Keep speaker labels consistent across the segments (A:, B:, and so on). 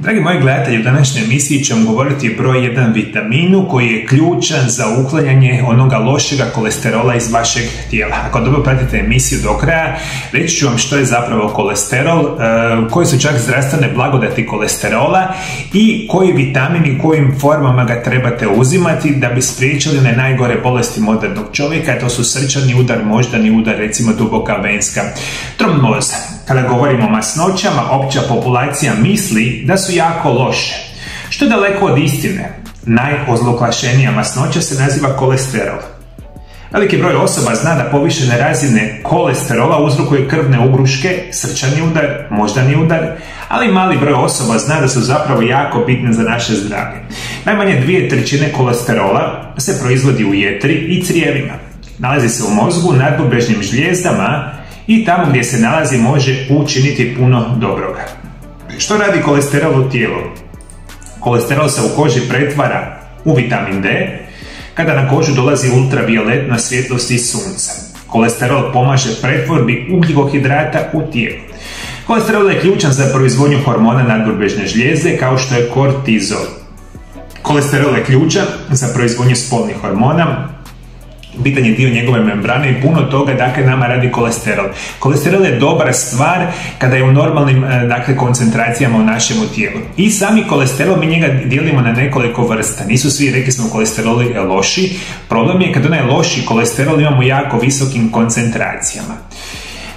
A: Dragi moji gledatelji, u današnjoj emisiji ćemo govoriti o broj 1 vitaminu koji je ključan za uklanjanje onoga lošega kolesterola iz vašeg tijela. Ako dobro pratite emisiju do kraja, reći ću vam što je zapravo kolesterol, koji su čak zdravstvene blagodati kolesterola i koji vitamini u kojim formama ga trebate uzimati da bi spriječili one najgore bolesti modernog čovjeka. To su srčani udar, moždani udar, recimo duboka venska tromboza. Kada govorimo o masnoćama, opća populacija misli da su jako loše. Što je daleko od istine, najozloglašenija masnoća se naziva kolesterol. Veliki broj osoba zna da povišene razine kolesterola uzrokuje krvne ugruške, srčani udar, moždani udar, ali mali broj osoba zna da su zapravo jako bitne za naše zdravlje. Najmanje 2/3 kolesterola se proizvodi u jetri i crijevima. Nalazi se u mozgu, nadbubrežnim žlijezdama i tamo gdje se nalazi može učiniti puno dobroga. Što radi kolesterol u tijelu? Kolesterol se u koži pretvara u vitamin D kada na kožu dolazi ultravioletna svjetlost iz sunca. Kolesterol pomaže pretvorbi ugljikohidrata u tijelu. Kolesterol je ključan za proizvodnju hormona nadbubrežne žlijezde kao što je kortizol. Kolesterol je ključan za proizvodnju spolnih hormona, bitan je dio njegove membrane i puno toga nama radi kolesterol. Kolesterol je dobra stvar kada je u normalnim koncentracijama u našem tijelu. I sami kolesterol, mi njega dijelimo na nekoliko vrsta. Nisu svi, rekli smo, kolesteroli loši. Problem je kad onaj loši kolesterol imamo u jako visokim koncentracijama.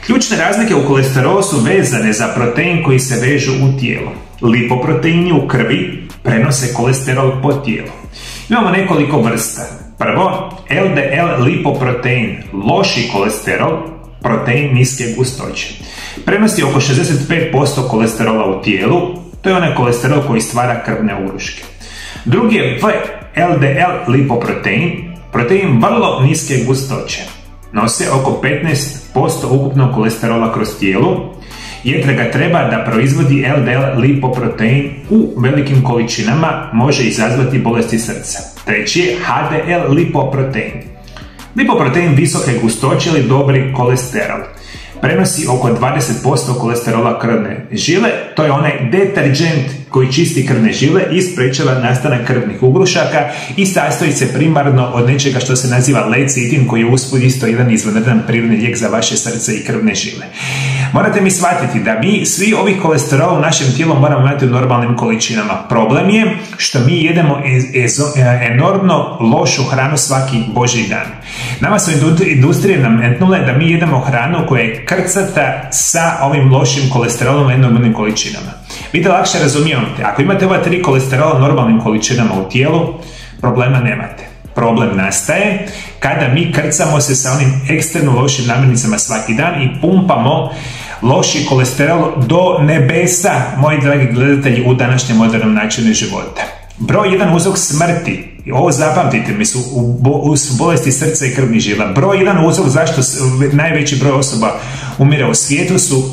A: Ključne razlike u kolesterolu su vezane za protein koji se vežu u tijelu. Lipoproteini u krvi prenose kolesterol po tijelu. Imamo nekoliko vrsta. Prvo, LDL lipoprotein, loši kolesterol, protein niske gustoće. Prenosi oko 65% kolesterola u tijelu, to je onaj kolesterol koji stvara krvne ugruške. Drugi je VLDL lipoprotein, protein vrlo niske gustoće. Nose oko 15% ukupnog kolesterola kroz tijelu. Jetra ga treba da proizvodi LDL lipoprotein u velikim količinama, može izazvati bolesti srca. Treći je HDL lipoprotein. Lipoprotein visoke gustoće ili dobri kolesterol. Prenosi oko 20% kolesterola krvne žile, to je onaj deterđent koji čisti krvne žile i sprečava nastanak krvnih ugrušaka i sastoji se primarno od nečega što se naziva lecitin, koji je usput isto jedan izvanredan prirodni lijek za vaše srce i krvne žile. Morate mi shvatiti da mi svi ovih kolesterola u našem tijelu moramo imati u normalnim količinama. Problem je što mi jedemo enormno lošu hranu svaki božji dan. Nama su industrije nametnule da mi jedemo hranu koja je krcata sa ovim lošim kolesterolom u enormnim količinama. Vi da lakše razumijete, ako imate ova 3 kolesterola u normalnim količinama u tijelu, problema nemate. Problem nastaje kada mi krcamo se sa onim ekstremno lošim namirnicama svaki dan i pumpamo loši kolesterol do nebesa, moji dragi gledatelji, u današnjem modernom načinu života. Broj 1 uzrok smrti, ovo zapamtite mi, su bolesti srca i krvnih žila. Broj 1 uzrok zašto najveći broj osoba umire u svijetu su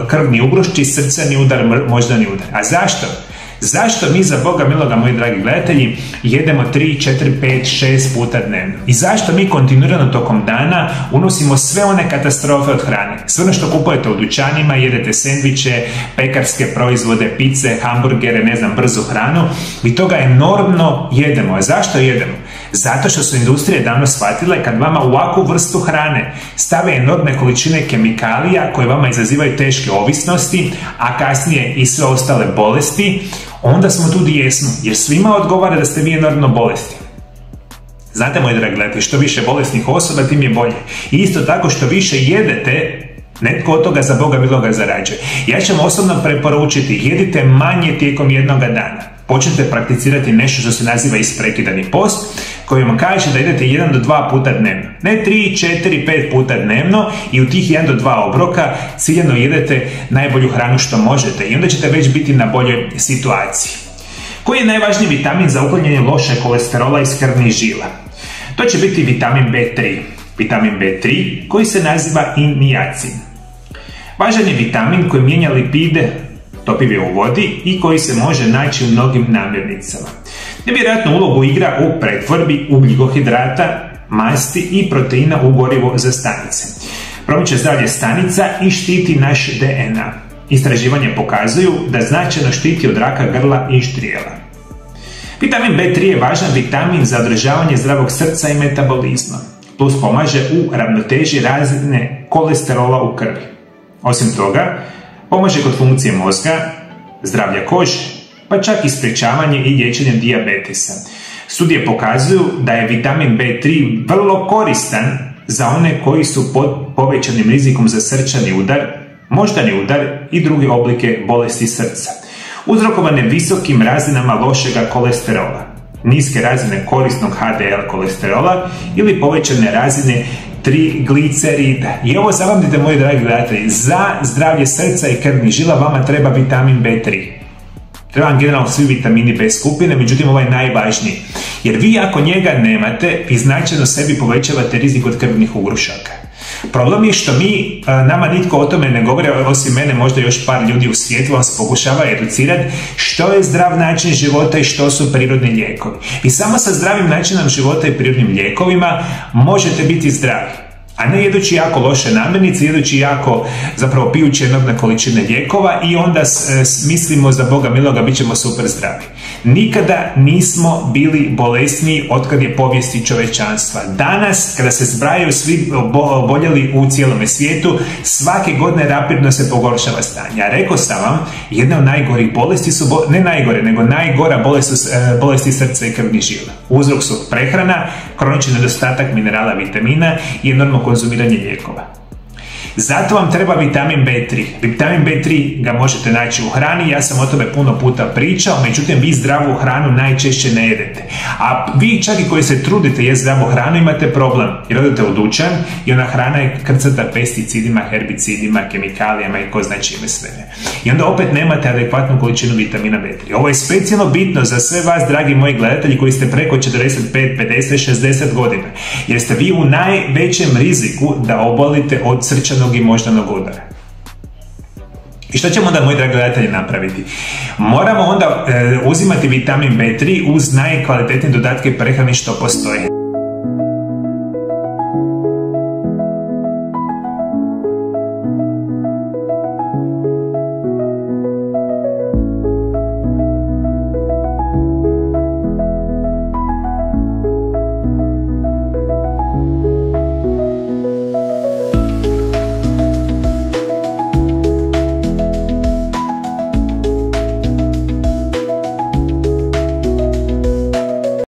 A: krvni ugrušci, srcani udar, moždani udar. A zašto? Zašto mi, za Boga miloga, moji dragi gledatelji, jedemo 3, 4, 5, 6 puta dnevno? I zašto mi kontinuirano tokom dana unosimo sve one katastrofe od hrane? Sve ono što kupujete u dućanima, jedete sendviče, pekarske proizvode, pice, hamburgere, brzu hranu, mi toga enormno jedemo. A zašto jedemo? Zato što su industrije davno shvatile kad vama u ovakvu vrstu hrane stave enormne količine kemikalija koje vama izazivaju teške ovisnosti, a kasnije i sve ostale bolesti, onda smo tu gdje jesmo, jer svima odgovara da ste vi enormno bolesti. Znate, moji dragi gledatelji, što više bolesnih osoba, tim je bolje. I isto tako, što više jedete, netko od toga, za Boga miloga, zarađuje. Ja ću vam osobno preporučiti, jedite manje tijekom jednoga dana. Počnete prakticirati nešto što se naziva isprekidani post, koji vam kaže da idete 1 do 2 puta dnevno. Ne 3, 4, 5 puta dnevno, i u tih 1 do 2 obroka ciljano jedete najbolju hranu što možete i onda ćete već biti na boljoj situaciji. Koji je najvažniji vitamin za uklanjanje loše kolesterola iz krvnih žila? To će biti vitamin B3. Vitamin B3 koji se naziva niacin. Važan je vitamin koji mijenja lipide topive u vodi i koji se može naći u mnogim namirnicama. Nevjerojatnu ulogu igra u pretvorbi ugljikohidrata, masti i proteina u gorivo za stanice. Promiče zdravlje stanica i štiti naš DNA. Istraživanje pokazuju da značajno štiti od raka grla i štrijela. Vitamin B3 je važan vitamin za održavanje zdravog srca i metabolizma, plus pomaže u ravnoteži razine kolesterola u krvi. Osim toga, pomaže kod funkcije mozga, zdravlja kože, pa čak i sprječavanje i liječenje dijabetesa. Studije pokazuju da je vitamin B3 vrlo koristan za one koji su pod povećanim rizikom za srčani udar, moždani udar i druge oblike bolesti srca, uzrokovane visokim razinama lošega kolesterola, niske razine korisnog HDL kolesterola ili povećane razine triglicerida. I ovo zapamtite, moji dragi gledatelji, za zdravlje srca i krvnih žila vama treba vitamin B3. Treba vam generalno svi vitamini B skupine, međutim ovaj je najvažniji. Jer vi ako njega nemate, vi značajno sebi povećavate rizik od krvnih ugrušaka. Problem je što nama nitko o tome ne govori, osim mene, možda još par ljudi u svijetu vas pokušava educirati što je zdrav način života i što su prirodni lijekovi. I samo sa zdravim načinom života i prirodnim lijekovima možete biti zdravi, a ne jedući jako loše namirnice, jedući jako, zapravo pijući enormne količine lijekova i onda mislimo za Boga miloga bit ćemo super zdravi. Nikada nismo bili bolesniji otkad je povijesti čovečanstva. Danas, kada se zbrajaju svi oboljeli u cijelome svijetu, svake godine rapidno se pogoršava stanje. A rekao sam vam, jedna od najgorih bolesti su, ne najgore, nego najgora bolesti srca i krvnih žila. Uzrok su prehrana, kronični nedostatak minerala, vitamina i enormno konzumiranje lijekova. Zato vam treba vitamin B3. Vitamin B3 ga možete naći u hrani, ja sam o tome puno puta pričao, međutim vi zdravu hranu najčešće ne jedete. A vi čak i koji se trudite jesti zdravu hranu imate problem, jer odete u dućan i ona hrana je krcata pesticidima, herbicidima, kemikalijama i ko zna čime sve. I onda opet nemate adekvatnu količinu vitamina B3. Ovo je specijalno bitno za sve vas, dragi moji gledatelji, koji ste preko 45, 50, 60 godina, jer ste vi u najvećem riziku da obolite od srčanog i moždanog udara. I što ćemo onda, moji dragi gledatelji, napraviti? Moramo onda uzimati vitamin B3 uz najkvalitetnije dodatke prehrane što postoje.